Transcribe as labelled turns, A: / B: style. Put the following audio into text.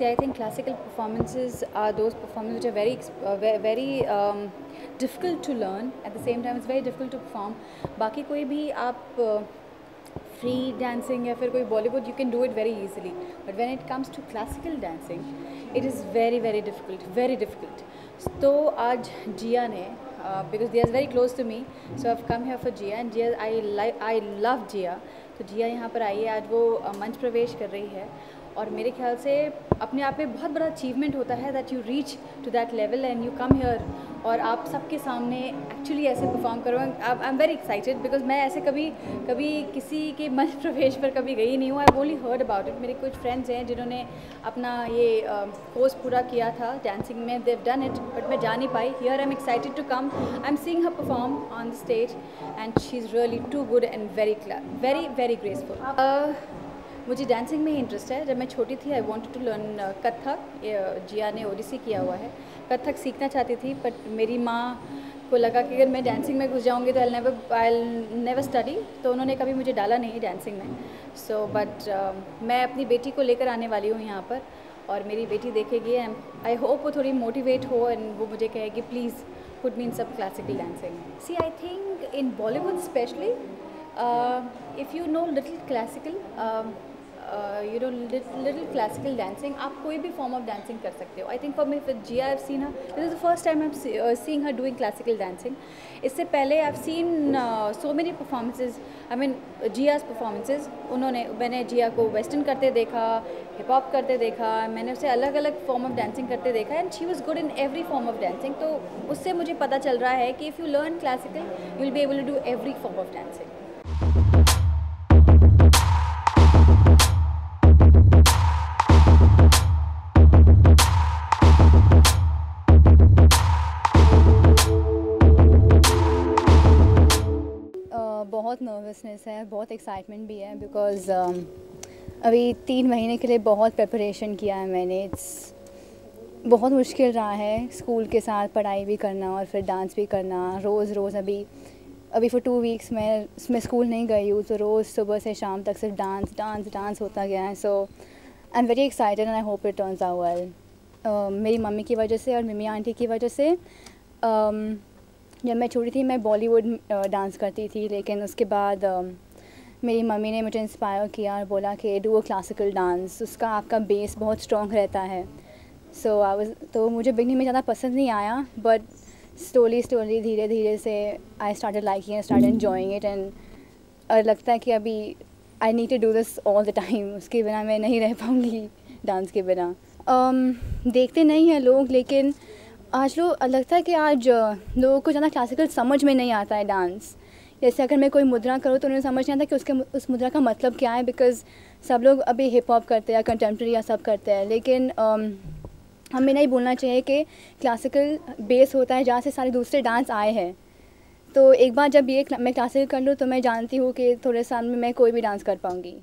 A: I think classical performances are those performances which are very difficult to learn. At the same time, it's very difficult to perform. बाकी कोई भी आप free dancing या फिर कोई Bollywood, you can do it very easily. But when it comes to classical dancing, it is very difficult. तो आज जिया ने because Jia is very close to me, so I've come here for Jia and Jia, I love Jia. तो जिया यहाँ पर आई है, आज वो मंच प्रवेश कर रही है और मेरे ख्याल से अपने आप में बहुत बड़ा अचीवमेंट होता है that you reach to that level and you come here और आप सबके सामने एक्चुअली ऐसे परफॉर्म करो. I am very excited because मैं ऐसे कभी किसी के मंच प्रवेश पर कभी गई नहीं हूँ. I only heard about it. मेरे कुछ फ्रेंड्स हैं जिन्होंने अपना ये कोर्स पूरा किया था डांसिंग में, देव डन इट, बट मैं जा नहीं पाई. Here I am excited to come. I am seeing her perform on the stage and she is really too good and very graceful. मुझे डांसिंग में ही इंटरेस्ट है. जब मैं छोटी थी I wanted to learn Kathak. Jiya ने ओडिसी किया हुआ है. कथक सीखना चाहती थी बट मेरी माँ को लगा कि अगर मैं डांसिंग में घुस जाऊँगी तो आई नेवर स्टडी, तो उन्होंने कभी मुझे डाला नहीं डांसिंग में. सो बट मैं अपनी बेटी को लेकर आने वाली हूँ यहाँ पर और मेरी बेटी देखेगी एंड आई होप वो थोड़ी मोटिवेट हो एंड वो मुझे कहेगी प्लीज़ पुट मी इन सब classical dancing. See I think in Bollywood specially if you know little classical little classical dancing, आप कोई भी form of dancing कर सकते हो. I think for me with Jia I've seen her, this is the first time I'm seeing her doing classical dancing. इससे पहले I've seen so many performances, I mean Jia's performances. मैंने Jia को western करते देखा, hip hop करते देखा, मैंने उसे अलग अलग form of dancing करते देखा and she was good in every form of dancing. तो उससे मुझे पता चल रहा है कि if you learn classical you'll be able to do every form of dancing.
B: बहुत नर्वसनेस है, बहुत एक्साइटमेंट भी है बिकॉज़ अभी 3 महीने के लिए बहुत प्रिपरेशन किया है मैंने. इट्स बहुत मुश्किल रहा है स्कूल के साथ पढ़ाई भी करना और फिर डांस भी करना रोज़. अभी फॉर 2 वीक्स मैं स्कूल नहीं गई हूँ, तो रोज़ सुबह से शाम तक सिर्फ डांस होता गया है. So I am very excited and I hope it turns out well. मेरी मम्मी की वजह से और मिमी आंटी की वजह से जब मैं छोटी थी मैं बॉलीवुड डांस करती थी, लेकिन उसके बाद मेरी मम्मी ने मुझे इंस्पायर किया और बोला कि डू अ क्लासिकल डांस, उसका आपका बेस बहुत स्ट्रॉन्ग रहता है. तो मुझे बिगनिंग में ज़्यादा पसंद नहीं आया बट स्लोली धीरे से I started liking and started enjoying it and लगता है कि अभी I need to do this all the time. उसके बिना मैं नहीं रह पाऊँगी डांस के बिना. देखते नहीं हैं लोग, लेकिन आज लगता है कि आज लोगों को ज़्यादा क्लासिकल समझ में नहीं आता है डांस. जैसे अगर मैं कोई मुद्रा करूँ तो उन्हें समझ नहीं आता कि उस मुद्रा का मतलब क्या है, बिकॉज़ सब लोग अभी हिप हॉप करते हैं या कंटेम्प्रेरी या सब करते हैं. लेकिन हमें नहीं भूलना चाहिए कि क्लासिकल बेस होता है जहाँ से सारे दूसरे डांस आए हैं. तो एक बार जब मैं क्लासिकल कर लूँ तो मैं जानती हूँ कि थोड़े साल में मैं कोई भी डांस कर पाऊँगी.